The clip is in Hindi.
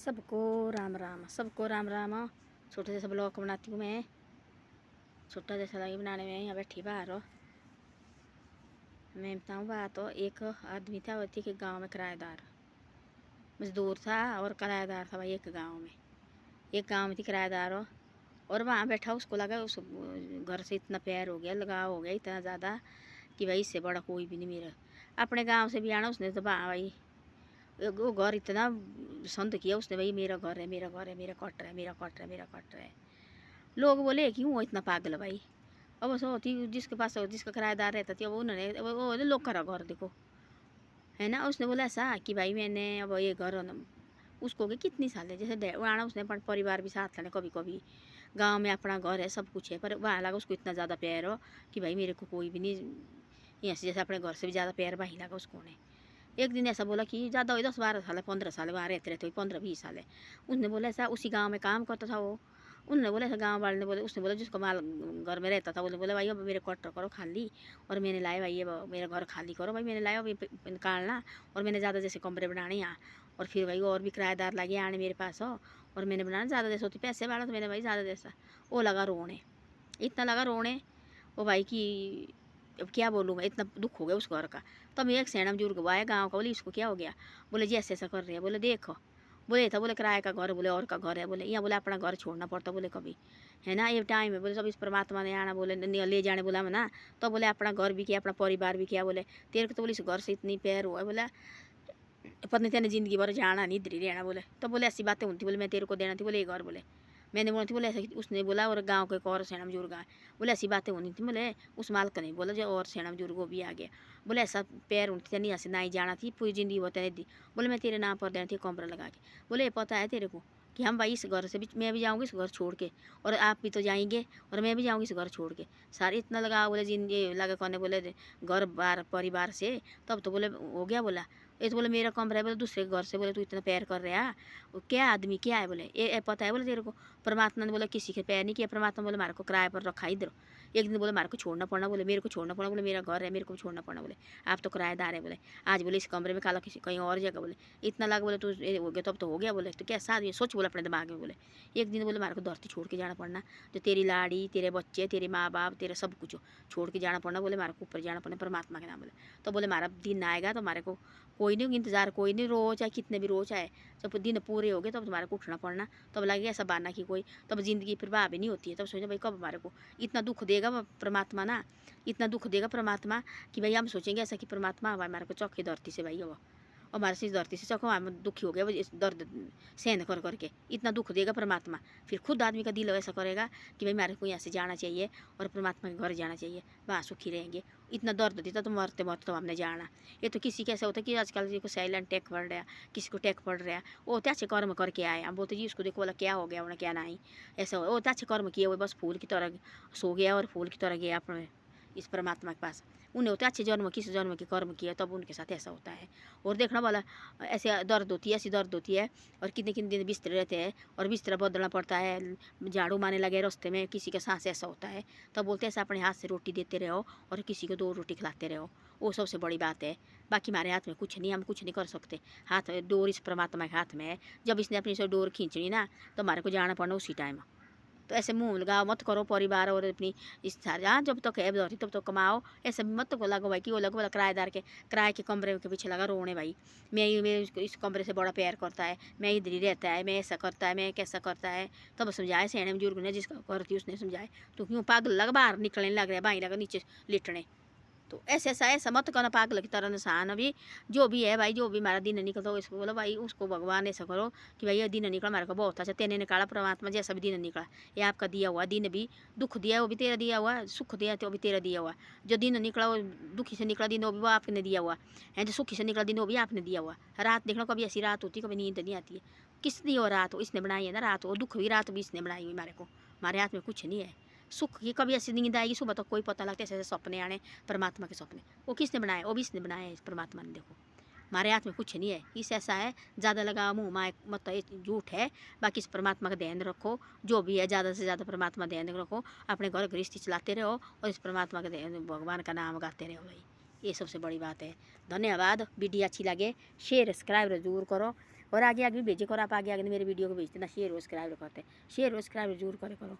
सबको राम राम, सबको राम राम। छोटे जैसा ब्लॉग बनाती हूँ मैं, छोटा जैसा लगी बनाने में। यहाँ बैठी बाहर हो, मैं बताऊँ बात। तो एक आदमी था, वो थी कि गाँव में किराएदार मजदूर था और किराएदार था भाई। एक गाँव में थी किराएदार हो, और वहाँ बैठा उसको लगा उस घर से इतना प्यार हो गया, लगाव हो गया इतना ज़्यादा कि भाई इससे बड़ा कोई भी नहीं मेरा। अपने गाँव से भी आना उसने तो भाई वो घर इतना संत किया उसने, भाई मेरा घर है, मेरा घर है, मेरा क्वार्टर है, मेरा क्वार्टर है, मेरा क्वार्टर है। लोग बोले क्यों वो इतना पागल भाई। अब वो होती जिसके पास जिसका किराएदार रहता थी, अब उन्होंने वो लोग करा घर देखो, है ना। उसने बोला ऐसा कि भाई मैंने अब ये घर उसको के कितनी साल है, जैसे वहाँ उसने अपन परिवार भी साथ लाने कभी कभी। गांव में अपना घर है, सब कुछ है, पर वहाँ लगा उसको इतना ज़्यादा प्यार हो कि भाई मेरे को कोई भी नहीं, यहाँ से जैसे अपने घर से भी ज़्यादा प्यार वहीं लगा उसको ने। एक दिन ऐसा बोला कि ज़्यादा हुई 10-12 साल है, 15 साल वहाँ रहते रहते हुई 15-20 साल है। उसने बोला ऐसा उसी गांव में काम करता था वो। उन्होंने बोला ऐसा गांव वाले ने बोला, उसने बोला जिसको माल घर में रहता था, उसने बोला भाई अब मेरे क्वार्टर करो खाली, और मैंने लाया भाई ये मेरा घर खाली करो भाई, मैंने लाया अभी निकालना, और मैंने ज़्यादा जैसे कमरे बनाने यहाँ। और फिर भाई और भी किराएदार लगे आने मेरे पास हो, और मैंने बनाना ज़्यादा जैसे होती पैसे वाला, तो मैंने भाई ज़्यादा जैसा। वो लगा रोने, इतना लगा रोने वो भाई कि अब क्या बोलूँ मैं, इतना दुख हो गया उस घर का। तब एक सैना बुजुर्ग आया गाँव का, बोले इसको क्या हो गया। बोले जी ऐसे ऐसा कर रहे हैं। बोले देखो, बोले था बोले किराए का घर, बोले और का घर है, बोले यहाँ बोले अपना घर छोड़ना पड़ता, बोले कभी, है ना, ये टाइम है। बोले सब इस परमात्मा ने आना, बोले ले जाने बोला ना, तो बोले अपना घर भी किया, अपना परिवार भी किया। बोले तेरे को तो बोले इस घर से इतनी प्यार हुआ है, बोला पत्नी तेने जिंदगी भर जाना नहीं, इधर ही रहना। बोले तो बोले ऐसी बातें होती, बोले मैं तेरे को देना थी बोले ये घर, बोले मैंने बोला थी, बोले ऐसा उसने बोला। और गांव के एक और सेना बुजुर्ग आए, बोले ऐसी बातें होनी थी, बोले उस मालक ने बोला जो और सेना बुजुर्ग वो भी आ गया। बोले ऐसा पैर उनकी नहीं ऐसे ना ही जाना थी, पूरी जिंदगी वो तेने दी। बोले मैं तेरे नाम पर देना थी कमरा लगा के। बोले ये पता है तेरे को कि हम भाई इस घर से भी, मैं भी जाऊँगी इस घर छोड़ के, और आप भी तो जाएंगे, और मैं भी जाऊँगी इस घर छोड़ के। सारे इतना लगा बोले जिंदगी लगा कौन बोले घर बार परिवार से, तब तो बोले हो गया। बोला ये तो बोले मेरा कमरा है, बोले दूसरे घर से, बोले तू इतना प्यार कर रहा है, वो क्या आदमी क्या है। बोले ये पता है बोले तेरे को। परमात्मा ने बोला किसी के प्यार नहीं किया, परमात्मा बोले मारे को किराए पर रखा इधर। एक दिन बोले मारे को छोड़ना पड़ना, बोले मेरे को छोड़ना पड़ना, बोले मेरा घर है मेरे को छोड़ना पड़ना, बोले आप तो किराएदार है। बोले आज बोले इस कमरे में काला किसी कहीं और जगह, बोले इतना लगा बोले तू हो गया तब तो हो गया। बोले तो कैसा आदमी सोच बोला अपने दिमाग में। बोले एक दिन बोले मारे को धरती छोड़ के जाना पड़ना, तो तेरी लाड़ी तेरे बच्चे तेरे माँ बाप तेरे सब कुछ छोड़ के जाना पड़ना, बोले मारे को ऊपर जाना पड़ना परमात्मा के नाम। बोले तो बोले मारा दिन आएगा तो हमारे को कोई नहीं इंतजार, कोई नहीं रोज आए कितने भी रोज आए, जब दिन पूरे हो गए तब तुम्हारे को उठना पड़ना। तब लगेगा ऐसा बाना कि कोई, तब जिंदगी फिर भी नहीं होती है। तब सोचो भाई कब हमारे को इतना दुख देगा परमात्मा ना, इतना दुख देगा परमात्मा कि भाई हम सोचेंगे ऐसा कि परमात्मा हमारे को चौके धरती से भाई हो, हमारे से धरती से चौको हम दुखी हो गया इस दर्द सहन कर करके, इतना दुख देगा परमात्मा। फिर खुद आदमी का दिल ऐसा करेगा कि भाई हमारे को यहाँ से जाना चाहिए और परमात्मा के घर जाना चाहिए, वहाँ सुखी रहेंगे। इतना दर्द देता तो मरते मरते तो हमने जाना। ये तो किसी कैसा होता है कि आजकल जी को साइलेंट टैक पड़ रहा, किसी को टैक पड़ रहा, वो होते अच्छे कर्म करके आए, हम बोलते जी उसको देखो बोला क्या हो गया उन्हें क्या नहीं, ऐसा हो होता अच्छे कर्म किए हुए बस फूल की तरह सो गया और फूल की तरह गया अपने इस परमात्मा के पास। उन्हें होते अच्छे जन्म किस जन्म के कर्म किया तब उनके साथ ऐसा होता है। और देखना वाला ऐसे दर्द होती है, ऐसी दर्द होती है, और कितने कितने दिन बिस्तरे रहते हैं और बिस्तरा बदलना पड़ता है, झाड़ू मारने लगे रास्ते में, किसी का सांस ऐसा होता है, तब बोलते हैं ऐसा अपने हाथ से रोटी देते रहो और किसी को 2 रोटी खिलाते रहो, वो सबसे बड़ी बात है। बाकी हमारे हाथ में कुछ नहीं, हम कुछ नहीं कर सकते। हाथ डोर इस परमात्मा के हाथ में है, जब इसने अपनी से डोर खींचनी ना तो हमारे को जाना पड़ना उसी टाइम। तो ऐसे मुँह लगाओ मत करो परिवार और अपनी इस जहाँ जब तक है धरती तब तो कमाओ, ऐसे मत को लगो भाई कि वो लगो बोला किराएदार के किराए के कमरे के पीछे लगा रोने भाई, मैं इस कमरे से बड़ा प्यार करता है, मैं इधर ही रहता है, मैं ऐसा करता है, मैं कैसा करता है। तब समझाए सेने बुजुर्ग ने जिसका करती उसने समझाए, तो क्यों पागल लग बाहर निकलने लग रहा है भाई लगा नीचे लिटने। तो ऐसा मत करना पागल की तरह इंसान। अभी जो भी है भाई, जो भी हमारा दिन निकलता हो इसको बोलो भाई उसको भगवान ऐसा करो कि भाई ये दिन निकला हमारे को बहुत अच्छा, तेने निकाला परमात्मा जैसा भी दिन निकला, ये आपका दिया हुआ दिन भी, दुख दिया वो भी तेरा दिया हुआ, सुख दिया तो भी तेरा दिया हुआ। जो दिन निकला वो दुखी से निकला दिन वो भी वो आपने दिया हुआ है, जो सुखी से निकला दिन वो भी आपने दिया हुआ। रात देखना कभी ऐसी रात होती कभी नींद नहीं आती है, किस दी हो रात हो इसने बनाई है ना रात, वो दुख भी रात भी इसने बनाई हुई हमारे को, हमारे हाथ में कुछ नहीं है। सुख की कभी ऐसी नींद आएगी सुबह तक कोई पता लगता है, ऐसे ऐसे सपने आने परमात्मा के सपने, वो किसने बनाए, वो भी इसने बनाए इस परमात्मा ने। देखो हमारे हाथ में कुछ नहीं है, इस ऐसा है ज़्यादा लगा मुँह माए मत झूठ है। बाकी इस परमात्मा का ध्यान रखो, जो भी है ज़्यादा से ज़्यादा परमात्मा ध्यान रखो, अपने घर गृहस्थी चलाते रहो और इस परमात्मा का भगवान का नाम गाते रहो भाई, ये सबसे बड़ी बात है। धन्यवाद। वीडियो अच्छी लगे शेयर सब्सक्राइब जरूर करो और आगे आगे भी भेजे करो, आप आगे आगे मेरे वीडियो को भेजते ना, शेयर और सब्सक्राइब करते, शेयर और सब्सक्राइब जरूर करे करो।